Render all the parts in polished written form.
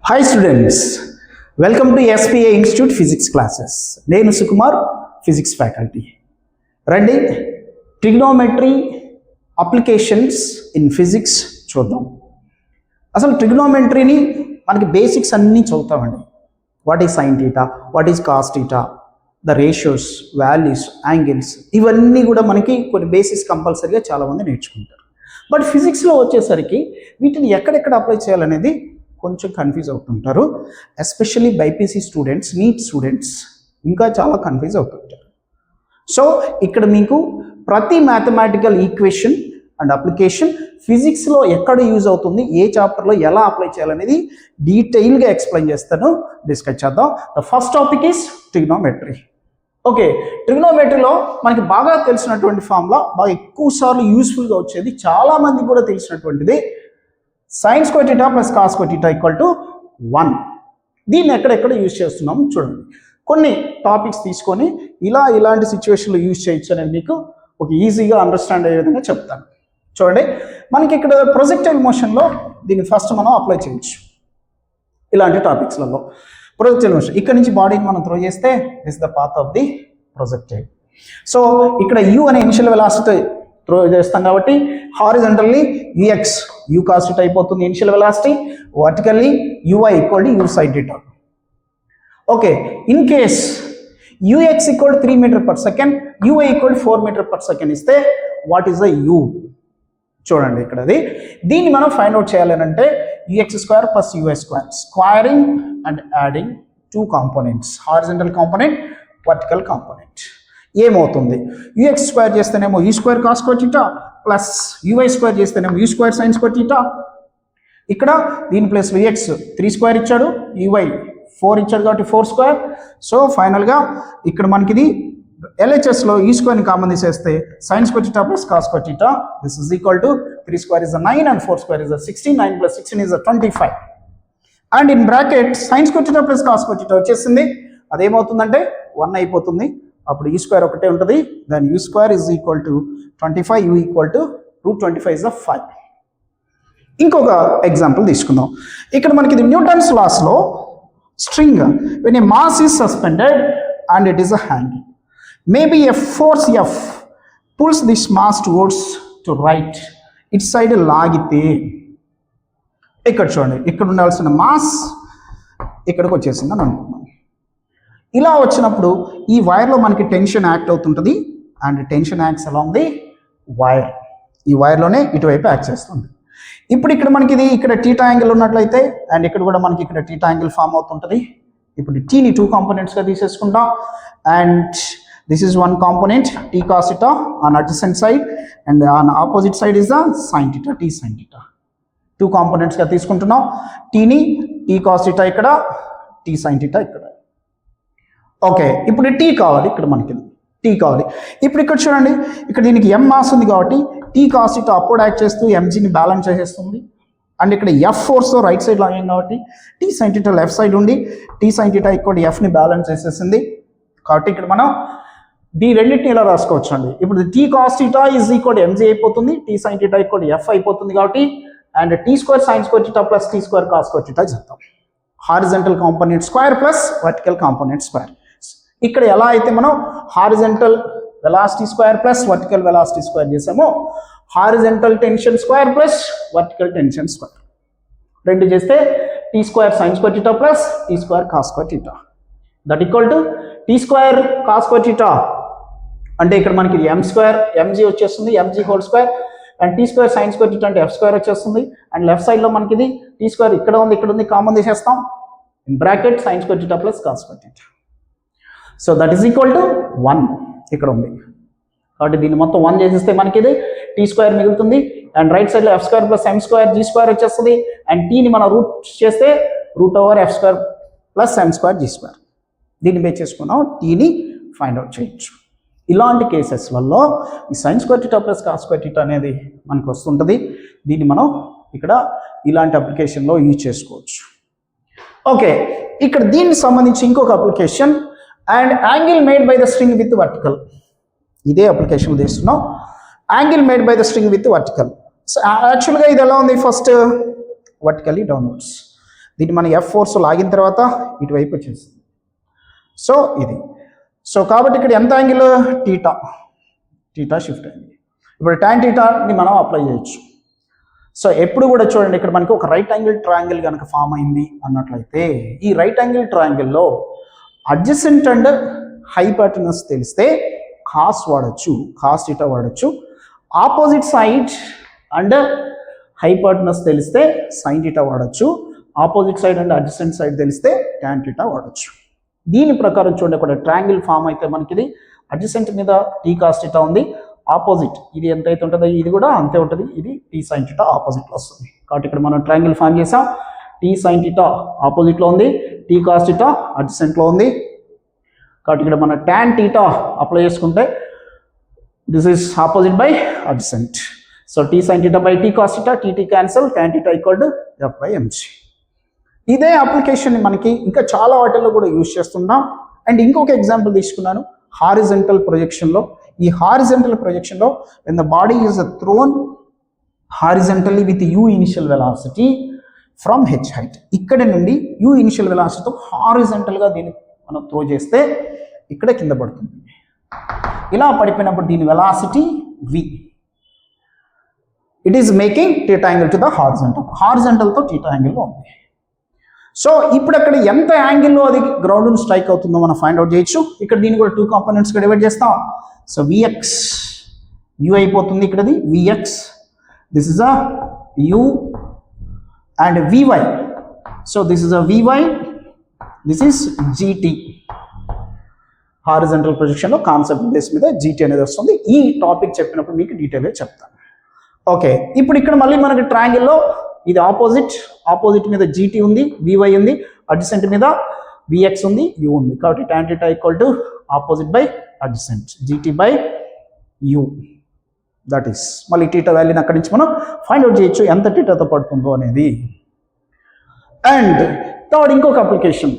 Hi students, welcome to SPA Institute Physics classes. నేను Sukumar physics faculty. రండి trigonometry applications in physics చూద్దాం. అసలు ట్రిగ్నోమెట్రీని మనకి బేసిక్స్ అన్నీ చదువుతామండి. What is sine theta, what is cos theta, the ratios, values, angles, ఇవన్నీ కూడా మనకి కొన్ని బేసిక్స్ కంపల్సరీగా చాలామంది నేర్చుకుంటారు. బట్ ఫిజిక్స్లో వచ్చేసరికి వీటిని ఎక్కడెక్కడ అప్లై చేయాలనేది కొంచెం కన్ఫ్యూజ్ అవుతుంటారు. Especially BiPC students, NEET students ఇంకా చాలా కన్ఫ్యూజ్ అవుతుంటారు. సో ఇక్కడ మీకు ప్రతి మ్యాథమెటికల్ ఈక్వేషన్ అండ్ అప్లికేషన్ ఫిజిక్స్లో ఎక్కడ యూజ్ అవుతుంది, ఏ చాప్టర్లో ఎలా అప్లై చేయాలనేది డీటెయిల్గా ఎక్స్ప్లెయిన్ చేస్తాను, డిస్కస్ చేద్దాం. The first topic is trigonometry. Okay, ట్రిగ్నోమెట్రీలో మనకి బాగా తెలిసినటువంటి ఫార్ములా, బాగా ఎక్కువ సార్లు యూస్ఫుల్గా వచ్చేది, చాలామంది కూడా తెలిసినటువంటిది sin square theta plus cos square theta equal to 1. దీన్ని ఎక్కడెక్కడ యూజ్ చేస్తున్నాం చూడండి. కొన్ని టాపిక్స్ తీసుకొని ఇలాంటి సిచ్యువేషన్లో యూజ్ చేయొచ్చు అనేది మీకు ఒక ఈజీగా అండర్స్టాండ్ అయ్యే విధంగా చెప్తాను. చూడండి, మనకి ఇక్కడ ప్రొజెక్టైల్ మోషన్లో దీన్ని ఫస్ట్ మనం అప్లై చేయొచ్చు. ఇలాంటి టాపిక్స్లలో ప్రొజెక్టైల్ మోషన్, ఇక్కడ నుంచి బాడీని మనం త్రో చేస్తే this the path of the projectile. So ఇక్కడ యూ అనే ఇనిషియల్ వెలాసిటీ త్రో చేస్తాం కాబట్టి horizontally u x u cos theta అయిపోతుంది initial velocity, vertically u y equal to u sine theta. Okay, in case u x equal 3 metre per second, u y equal 4 metre per second ఇస్తే what is the u? చూడండి ఇక్కడ అది. దీన్ని మనం find out చేయాలంటే u x square plus UI square, squaring and adding two components, horizontal component, vertical component. ఏమవుతుంది? U X square చేస్తేనేమో U square cos square theta plus UI square చేస్తేనేమో U square sine square theta. ఇక్కడ దీని plus U X 3 square ఇచ్చాడు, U Y 4 ఇచ్చాడు కాబట్టి 4 square. So ఫైనల్గా ఇక్కడ మనకి ఇది ఎల్హెచ్ఎస్లో ఈ స్క్వేర్ని కామన్ తీసేస్తే sign square theta plus cos square theta, this is equal to 3 square is 9 and 4 square is 16, 9 plus 16 is 25. And in bracket sine square theta plus cos square theta వచ్చేసింది. అదేమవుతుందంటే 1 అయిపోతుంది. అప్పుడు ఈ స్క్వేర్ ఒకటే ఉంటుంది. దాని U square is equal to 25, U equal to √25 is 5. ఇంకొక example తీసుకుందాం. ఇక్కడ మనకి ఇది న్యూటన్స్ లాస్లో string when a mass is suspended and it is a hanging, maybe a force F pulls this mass towards to right, it side లాగితే ఇక్కడ చూడండి, ఇక్కడ ఉండాల్సిన మాస్ ఇక్కడికి వచ్చేసింది అని అనుకున్నాం. ఇలా వచ్చినప్పుడు ఈ వైర్లో మనకి టెన్షన్ యాక్ట్ అవుతుంటుంది and tension acts along the wire, ఈ వైర్లోనే ఇటువైపు యాక్ట్ చేస్తుంది. ఇప్పుడు ఇక్కడ మనకి ఇది ఇక్కడ టీటా యాంగిల్ ఉన్నట్లయితే అండ్ ఇక్కడ కూడా మనకి ఇక్కడ టీటా యాంగిల్ ఫామ్ అవుతుంటుంది. ఇప్పుడు టీని 2 కాంపోనెంట్స్గా తీసేసుకుంటాం and this is 1 component T cos theta on adjacent side and on opposite side is the sine theta, T sine theta. 2 కాంపోనెంట్స్గా తీసుకుంటున్నాం. టీని టీ కాస్ థీటా ఇక్కడ, టీ సైన్ థీటా ఇక్కడ. ఓకే, ఇప్పుడు టీ కావాలి, ఇక్కడ మనకి టీ కావాలి. ఇప్పుడు ఇక్కడ చూడండి, ఇక్కడ దీనికి ఎం మాస్ ఉంది కాబట్టి T cos theta upward act చేస్తూ ఎంజీని బ్యాలెన్స్ చేసేస్తుంది. అండ్ ఇక్కడ ఎఫ్ ఫోర్స్తో రైట్ సైడ్ లాగాం కాబట్టి T sine theta left side ఉండి టీ సైన్ థీటా ఇక్కడ ఎఫ్ని బ్యాలెన్స్ చేసేసింది. కాబట్టి ఇక్కడ మనం ఈ రెండింటిని ఇలా రాసుకోవచ్చు అండి. ఇప్పుడు T cos theta is equal M G అయిపోతుంది, T sine theta equal F అయిపోతుంది కాబట్టి and T square sine square theta plus T square cos square theta చేద్దాం. Horizontal component square plus vertical component square. ఇక్కడ ఎలా అయితే మనం horizontal velocity square plus vertical velocity square చేసామో horizontal tension square plus vertical tension square రెండు చేస్తే T square sine square theta plus T square cos square theta that equal to T square cos square theta అంటే ఇక్కడ మనకి ఇది m square m g వచ్చేస్తుంది, m g whole square and T square sine square theta అంటే F square వచ్చేస్తుంది. And left సైడ్లో మనకి ఇది టీ స్క్వేర్ ఇక్కడ ఉంది కామన్ తీసేస్తాం. In bracket sine square theta plus cos square theta. So that is equal to 1 ఇక్కడ ఉంది కాబట్టి దీన్ని మొత్తం 1 చేసేస్తే మనకి ఇది టీ స్క్వేర్ మిగులుతుంది అండ్ రైట్ సైడ్లో F square plus M square G square వచ్చేస్తుంది. అండ్ టీని మనం రూట్ చేస్తే √F square plus M square G square. దీన్ని బేస్ చేసుకున్నాం టీని ఫైండ్ అవుట్ చేయొచ్చు. ఇలాంటి కేసెస్లలో ఈ sign square theta plus cos square theta అనేది మనకు వస్తుంటుంది. దీన్ని మనం ఇక్కడ ఇలాంటి అప్లికేషన్లో యూజ్ చేసుకోవచ్చు. ఓకే, ఇక్కడ దీనికి సంబంధించి ఇంకొక application and angle made by the string with vertical. ఇదే అప్లికేషన్ తీస్తున్నాం, angle made by the string with vertical. So యాక్చువల్గా ఇది ఎలా ఉంది, ఫస్ట్ వర్టికల్లీ డౌన్వర్డ్స్, దీన్ని మన ఎఫ్ ఫోర్స్ లాగిన తర్వాత ఇటువైపు వచ్చేస్తుంది. సో ఇది. సో కాబట్టి ఇక్కడ ఎంత యాంగిల్? టీటా షిఫ్ట్ అయింది. ఇప్పుడు tan థీటాని మనం అప్లై చేయొచ్చు. సో ఎప్పుడు కూడా చూడండి, ఇక్కడ మనకి ఒక రైట్ యాంగిల్ ట్రయాంగిల్ కనుక ఫామ్ అయింది అన్నట్లయితే ఈ రైట్ యాంగిల్ ట్రయాంగిల్లో అడ్జసెంట్ అండ్ హైపాటనస్ తెలిస్తే కాస్ వాడచ్చు, కాస్ థీటా వాడచ్చు. ఆపోజిట్ సైడ్ అండ్ హైపాటనస్ తెలిస్తే సైన్ థీటా వాడచ్చు. Opposite side and adjacent side తెలిస్తే tan థీటా వాడచ్చు. దీని ప్రకారం చూడండి, ఇక్కడ ట్రయాంగిల్ ఫామ్ అయితే మనకి ఇది అడ్జసెంట్ మీద టీ కాస్ థీటా ఉంది, ఆపోజిట్ ఇది ఎంత అయితే ఉంటుందో ఇది కూడా అంతే ఉంటుంది, ఇది టీ సైన్ థీటా ఆపోజిట్లో వస్తుంది. కాబట్టి ఇక్కడ మనం ట్రయాంగిల్ ఫామ్ చేసాం, టీ సైన్ థీటా ఆపోజిట్లో ఉంది, టీ కాస్ థీటా అడ్జసెంట్లో ఉంది. కాబట్టి ఇక్కడ మన tan థీటా అప్లై చేసుకుంటే this is opposite by adjacent. So T sine theta by T cos theta, T cancel, tan theta equal to F by m g. ఇదే application మనకి ఇంకా చాలా వాటిల్లో కూడా యూజ్ చేస్తున్నాం. అండ్ ఇంకొక ఎగ్జాంపుల్ తీసుకున్నాను హారిజంటల్ ప్రొజెక్షన్లో. ఈ horizontal ప్రొజెక్షన్లో when the body is thrown horizontally with u initial velocity from h height, ఇక్కడ నుండి u initial velocity తో హారిజంటల్గా దీన్ని మనం త్రో చేస్తే ఇక్కడ కింద పడుతుంది. ఇలా పడిపోయినప్పుడు దీని velocity v. It is making theta angle to the హారిజంటల్తో థీటా యాంగిల్లో ఉంది. సో ఇప్పుడు అక్కడ ఎంత యాంగిల్లో అది గ్రౌండ్ను స్ట్రైక్ అవుతుందో మనం ఫైండ్ అవుట్ చేయొచ్చు. ఇక్కడ దీన్ని కూడా 2 కాంపోనెంట్స్గా డివైడ్ చేస్తాం. సో విఎక్స్ యు అయిపోతుంది, ఇక్కడది V X, this is a U, and V Y. So this is a V Y, this is G T. Horizontal ప్రొజెక్షన్లో కాన్సెప్ట్ బేస్ మీద జీటీ అనేది వస్తుంది. ఈ టాపిక్ చెప్పినప్పుడు మీకు డీటెయిల్గా చెప్తాను. ఓకే, ఇప్పుడు ఇక్కడ మళ్ళీ మనకి ట్రయాంగిల్లో ఇది ఆపోజిట్ మీద జీటీ ఉంది, వివై ఉంది, అడ్జసెంట్ మీద విఎక్స్ ఉంది, యు ఉంది. కాబట్టి tan theta equal to opposite by adjacent, GT by you. That is మళ్ళీ థీటా వాల్యూని అక్కడి నుంచి మనం ఫైండ్ అవుట్ చేయొచ్చు ఎంత థీటాతో పడుతుందో అనేది. అండ్ థర్డ్ ఇంకొక application,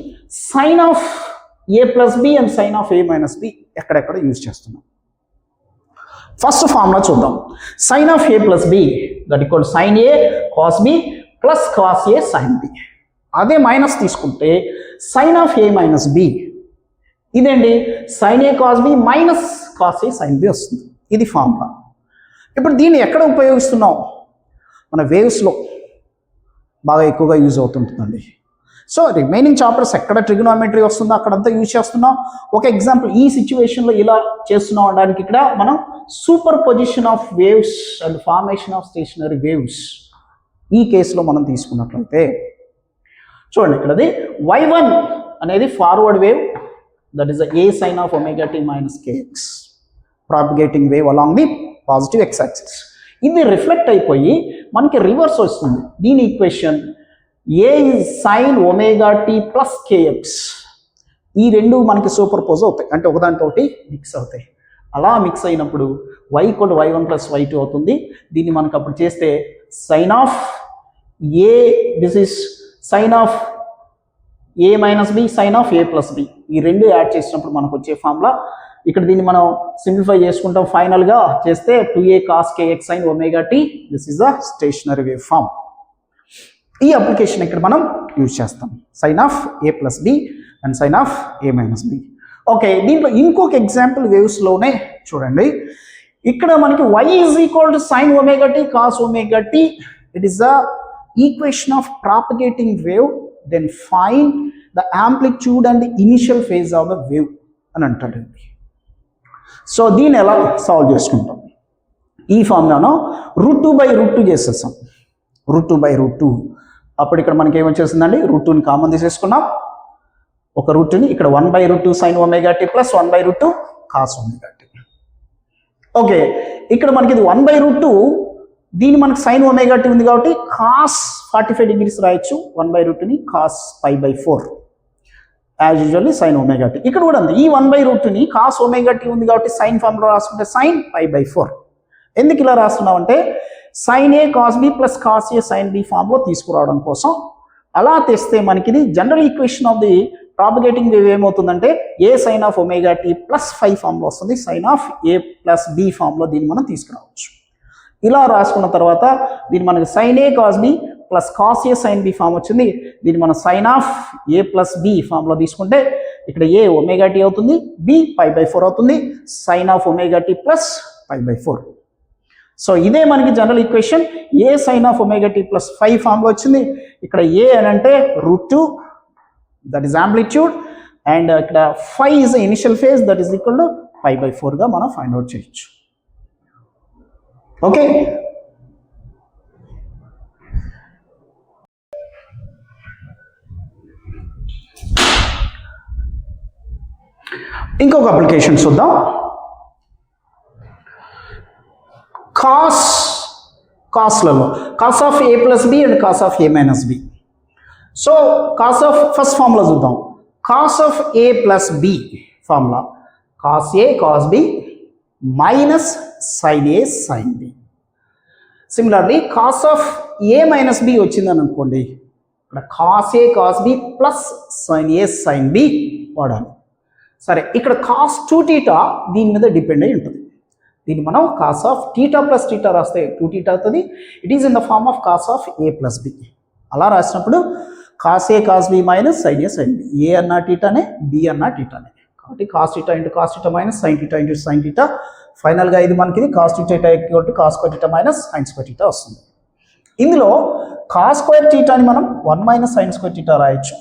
sine of A plus B and sine of A minus B ఎక్కడెక్కడ యూజ్ చేస్తున్నాం. ఫస్ట్ ఫార్ములా చూద్దాం. Sine of A plus B that equal sine A cos B plus cos A sine B. అదే minus తీసుకుంటే sine of A minus B, ఇదేంటి sine A cos B minus cos A sine B వస్తుంది. ఇది formula. ఇప్పుడు దీన్ని ఎక్కడ ఉపయోగిస్తున్నాం? మన వేవ్స్లో బాగా ఎక్కువగా యూజ్ అవుతుంటుందండి. సో రిమైనింగ్ చాప్టర్స్ ఎక్కడ ట్రిగ్నోమెట్రీ వస్తుందో అక్కడంతా యూజ్ చేస్తున్నాం. ఒక ఎగ్జాంపుల్ ఈ సిచ్యువేషన్లో ఇలా చేస్తున్నాం అనడానికి ఇక్కడ మనం superposition of waves and formation of stationary waves ఈ కేసులో మనం తీసుకున్నట్లయితే చూడండి, ఇక్కడది y1 అనేది forward wave, that is A sine of omega T minus KX, propagating wave along the positive X axis. ఇది రిఫ్లెక్ట్ అయిపోయి మనకి రివర్స్ వస్తుంది. దీని equation A sine omega tea plus KX. ఈ రెండు మనకి సూపర్ పోజ్ అవుతాయి, అంటే ఒకదానితోటి మిక్స్ అవుతాయి. అలా మిక్స్ అయినప్పుడు y equal y1 plus y2 అవుతుంది. దీన్ని మనకు అప్పుడు చేస్తే sine of A, this is sine of A minus B, sine of A plus B, ఈ రెండు యాడ్ చేసినప్పుడు మనకు వచ్చే ఫార్ములా. ఇక్కడ దీన్ని మనం సింప్లిఫై చేసుకుంటాం. ఫైనల్గా చేస్తే 2a cos kx sin omega t, this is the stationary wave form. ఈ అప్లికేషన్ ఇక్కడ మనం యూజ్ చేస్తాం, sine of A plus B and sine of A minus B. Okay, దీంట్లో ఇంకొక ఎగ్జాంపుల్ వేవ్స్లోనే చూడండి. ఇక్కడ మనకి y is equal to sine omega t cos omega t. It is the equation of propagating wave, then find the amplitude and initial phase of the wave అని అంటాడండి. So దీన్ని ఎలా సాల్వ్ చేసుకుంటాం? ఈ ఫార్ములాను √2/√2 చేసేస్తాం. √2/√2. అప్పుడు ఇక్కడ మనకి ఏమొచ్చేసిందండి, √2ని కామన్ తీసేసుకున్నాం. ఒక రూట్ని ఇక్కడ 1/√2 sine omega tea plus 1/√2 cos omega t. Okay, ఇక్కడ మనకి ఇది 1/√2, దీని మనకి సైన్ ఒమేగా టీ ఉంది కాబట్టి కాస్ 45 డిగ్రీస్ రాయొచ్చు. 1/√2ని cos π/4 as usually sine omega T. ఇక్కడ కూడా ఉంది, ఈ 1/√2ని కాస్ ఒమేగా టీ ఉంది కాబట్టి సైన్ ఫార్ములా రాసుకుంటే సైన్ π/4. ఎందుకు ఇలా రాస్తున్నామంటే sine A cos B plus cos A sine B formula తీసుకురావడం కోసం. అలా తెస్తే మనకి ఇది general equation of the propagating wave ఏమవుతుందంటే A sine of omega tea plus 5 formula వస్తుంది, sine of A plus B formula దీన్ని మనం తీసుకురావచ్చు. ఇలా రాసుకున్న తర్వాత దీన్ని మనకి sine A cos B plus cos A sine B form వచ్చింది. దీన్ని మనం sine of A plus B ఫామ్లో తీసుకుంటే ఇక్కడ ఏ ఒమేగా టీ అవుతుంది, బి π/4 అవుతుంది, sine of omega tea plus π/4. So ఇదే మనకి general equation. A sine of omega tea plus 5 ఫామ్లో వచ్చింది. ఇక్కడ ఏ అని అంటే √2, దట్ ఈస్ ఆంప్లిట్యూడ్, అండ్ ఇక్కడ 5 is initial phase, that is equal to π/4గా మనం ఫైండ్ అవుట్ చేయొచ్చు. ఓకే, ఇంకొక అప్లికేషన్ చూద్దాం. కాస్లలో cos of A plus B and cos of A minus B. So cos of first formula చూద్దాం. Cos of A plus B formula cos A cos B minus sine A sine B. Similarly cos of A minus B వచ్చిందని అనుకోండి, ఇక్కడ cos A cos B plus sine A sine B వాడాలి. సరే, ఇక్కడ cos 2θ దీని మీద depend అయి ఉంటుంది. దీన్ని మనం cos of theta plus theta రాస్తే 2θ అవుతుంది. It is in the form of cos of A plus B. అలా రాసినప్పుడు cos A cos B minus sine A sine B. A అన్నా థీటానే, బి అన్నా థీటానే. కాబట్టి cos theta into cos theta minus sine theta into sine theta. ఫైనల్గా ఇది మనకి cos theta equal to cos square theta minus sine square theta వస్తుంది. ఇందులో కాస్ స్క్వేర్ థీటాని మనం 1 మైనస్ సైన్ స్క్వేర్ థీటా రాయొచ్చు.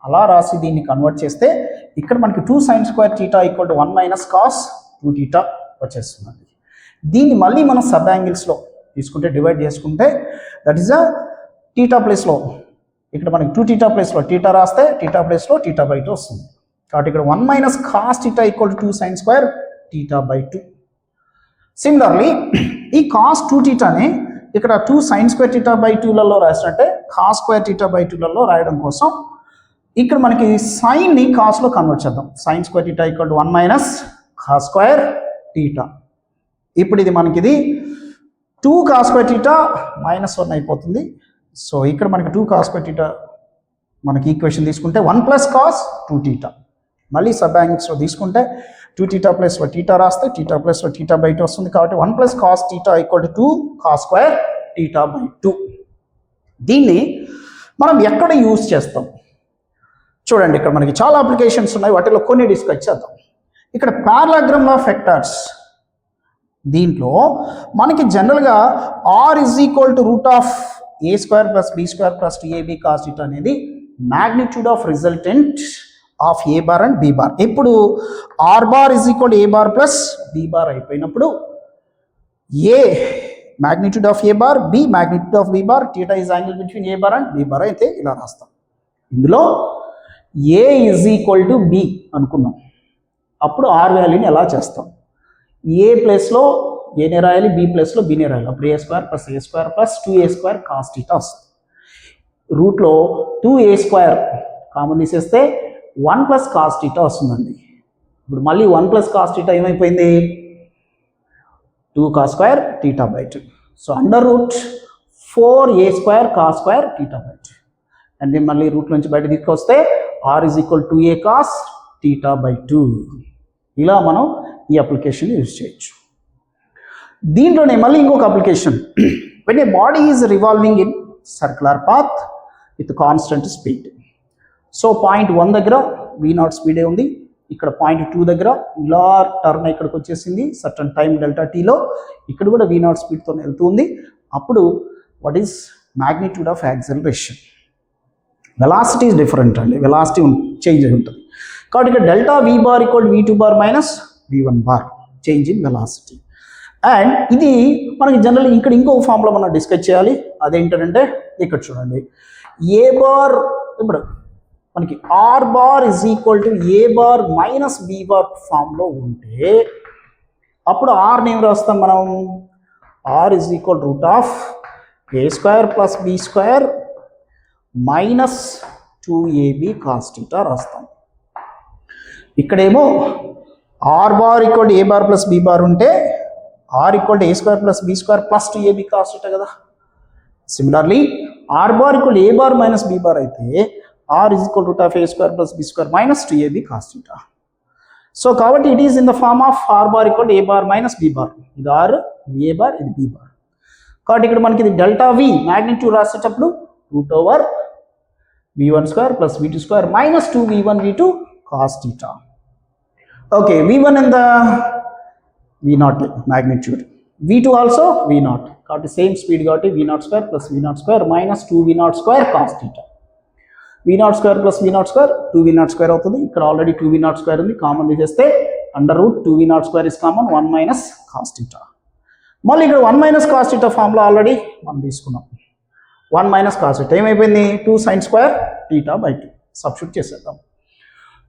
అలా రాసి దీన్ని కన్వర్ట్ చేస్తే ఇక్కడ మనకి 2 sine square theta equal to 1 minus cos 2θ వచ్చేస్తుంది. దీన్ని మళ్ళీ మనం సబ్ యాంగిల్స్లో తీసుకుంటే డివైడ్ చేసుకుంటే దట్ ఈస్ అ థీటా ప్లేస్లో ఇక్కడ మనకి 2θ ప్లేస్లో థీటా రాస్తే థీటా ప్లేస్లో థీటా/2 వస్తుంది. కాబట్టి ఇక్కడ 1 minus cos theta equal to 2 sine square థీటా/2. సిమిలర్లీ ఈ కాస్ 2θని ఇక్కడ 2 సైన్ స్క్వేర్ థీటా/2లలో రాసినట్టే కాస్ స్క్వేర్ థీటా/2లలో రాయడం కోసం ఇక్కడ మనకి సైన్ని కాస్లో కన్వర్ట్ చేద్దాం. Sine square theta equal to 1 minus cos square theta. ఇప్పుడు ఇది మనకి 2 కాస్ స్క్వేర్ థీటా మైనస్ 1 అయిపోతుంది. సో ఇక్కడ మనకి 2 కాస్ స్క్వేర్ థీటా మనకి ఈక్వేషన్ తీసుకుంటే 1 ప్లస్ కాస్ 2θ. మళ్ళీ సబ్ యాంగిల్స్లో తీసుకుంటే 2θ ప్లస్లో థీటా రాస్తే థీటా ప్లస్లో థీటా/2 వస్తుంది. కాబట్టి 1 plus cos theta equal to 2 cos square థీటా/2. దీన్ని మనం ఎక్కడ యూజ్ చేస్తాం చూడండి. ఇక్కడ మనకి చాలా అప్లికేషన్స్ ఉన్నాయి, వాటిలో కొన్ని డిస్కస్ చేద్దాం. ఇక్కడ పారాలాగ్రామ్ ఆఫ్ వెక్టర్స్ దీంట్లో మనకి జనరల్గా R is equal to root of A square plus B square plus 2ab cos theta అనేది magnitude of resultant of A bar and B bar. ఇప్పుడు R bar is equal A bar plus B bar అయిపోయినప్పుడు A magnitude of A bar, B magnitude of B bar, theta is angle between A bar and B bar అయితే ఇలా రాస్తాం. ఇందులో A is equal to B అనుకుందాం. అప్పుడు are వాల్యూని ఎలా చేస్తాం? ఏ ప్లేస్లో ఏనే రాయాలి, బి ప్లేస్లో బినే రాయాలి. అప్పుడు A square plus 2a² cos theta వస్తుంది. రూట్లో 2a² కామన్ తీసేస్తే 1 ప్లస్ కాస్ థీటా వస్తుందండి. ఇప్పుడు మళ్ళీ 1 ప్లస్ కాస్ థీటా ఏమైపోయింది? 2 కాస్ స్క్వేర్ థీటా/2. So under root 4a² cos square థీటా/2. అండ్ దెన్ మళ్ళీ రూట్ నుంచి బయట తీసుకొస్తే R is equal 2a cos థీటా/2. ఇలా మనం ఈ అప్లికేషన్ యూజ్ చేయొచ్చు. దీంట్లోనే మళ్ళీ ఇంకొక application, when a body is revolving in circular path with constant speed. So point 1 దగ్గర v0 స్పీడే ఉంది, ఇక్కడ పాయింట్ 2 దగ్గర ఇలా టర్న్ ఇక్కడికి వచ్చేసింది సర్టన్ టైం డెల్టా టీలో, ఇక్కడ కూడా v0 స్పీడ్తో వెళ్తుంది. అప్పుడు what is magnitude of acceleration? Velocity is different అండి, వెలాసిటీ చేంజ్ అయి ఉంటుంది. కాబట్టి ఇక్కడ delta v bar equal v2 bar minus v1 bar change in velocity. And ఇది మనకి జనరల్ ఇక్కడ ఇంకో ఫామ్లో మనం డిస్కస్ చేయాలి. అదేంటంటే ఇక్కడ చూడండి, ఏ బార్ ఇప్పుడు మనకి R bar is equal to A bar minus B bar ఫామ్లో ఉంటే అప్పుడు ఆర్ని ఏం రాస్తాం మనం? R is equal root of a² plus b² minus 2ab cos theta రాస్తాం. ఇక్కడేమో R bar equal A bar plus B bar ఉంటే R equal a² plus b² plus 2ab cos theta కదా. Similarly R bar equal A bar minus B bar అయితే R is equal root of a² plus b² minus 2ab cos theta. So కాబట్టి it is in the form of R bar equal A bar minus B bar. ఇది R, A bar, ఇది B bar. కాబట్టి ఇక్కడ మనకి ఇది delta V magnitude రాసేటప్పుడు root over v1 square plus v2 square minus 2v1 v2 cos theta. Okay, v1 ఎంత v0 magnitude, v2 also v0, కాబట్టి same speed కాబట్టి v0 square plus v0 square minus 2v0 square cos theta. v0 square plus v0 square 2v0 square అవుతుంది. ఇక్కడ already 2v0 square ఉంది, common తీసేస్తే under root 2v0 square is common 1 minus cos theta. మళ్ళీ ఇక్కడ 1 minus cos theta formula already మనం తీసుకున్నాం. 1 minus cos theta ఏమైపోయింది 2 sine square theta by 2 substitute చేసేద్దాం.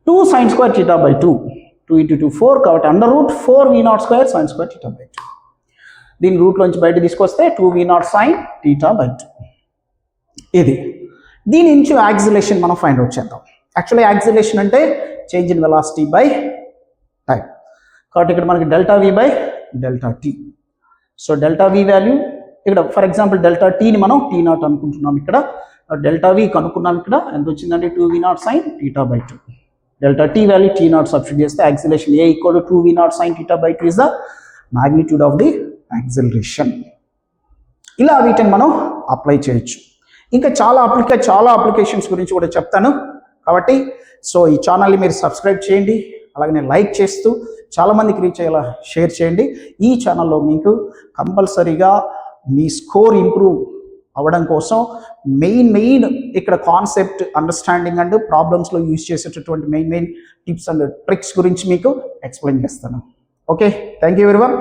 2 sine square theta by 2, 2 into 2 4, కాబట్టి under root 4v0 square sine square theta by 2. దీని రూట్లోంచి బయట తీసుకొస్తే 2v0 సైన్ థీటా బై 2. ఇది దీని నుంచి యాక్సిలేషన్ మనం ఫైండ్ అవుట్ చేద్దాం. యాక్చువల్లీ యాక్సిలేషన్ అంటే change in velocity by time, కాబట్టి ఇక్కడ మనకి delta v by delta t. So delta v value ఇక్కడ ఫర్ ఎగ్జాంపుల్ డెల్టా టీని మనం T0 అనుకుంటున్నాం. ఇక్కడ డెల్టా వి కనుక్కున్నాం. ఇక్కడ ఎంత వచ్చిందంటే 2v0 sine theta by 2. Delta T value T0 substitute చేస్తే acceleration A equal to 2v0 sine theta by 2 is the magnitude of the acceleration. ఇలా వీటిని మనం అప్లై చేయొచ్చు. ఇంకా చాలా అప్లికేషన్స్ గురించి కూడా చెప్తాను. కాబట్టి సో ఈ ఛానల్ని మీరు సబ్స్క్రైబ్ చేయండి, అలాగే లైక్ చేస్తూ చాలామందికి రీచ్ అయ్యేలా షేర్ చేయండి. ఈ ఛానల్లో మీకు కంపల్సరీగా మీ స్కోర్ ఇంప్రూవ్ అవ్వడం కోసం మెయిన్ ఇక్కడ కాన్సెప్ట్ అండర్స్టాండింగ్ అండ్ ప్రాబ్లమ్స్లో యూజ్ చేసేటటువంటి మెయిన్ టిప్స్ అండ్ ట్రిక్స్ గురించి మీకు ఎక్స్ప్లెయిన్ చేస్తాను. Okay, thank you everyone.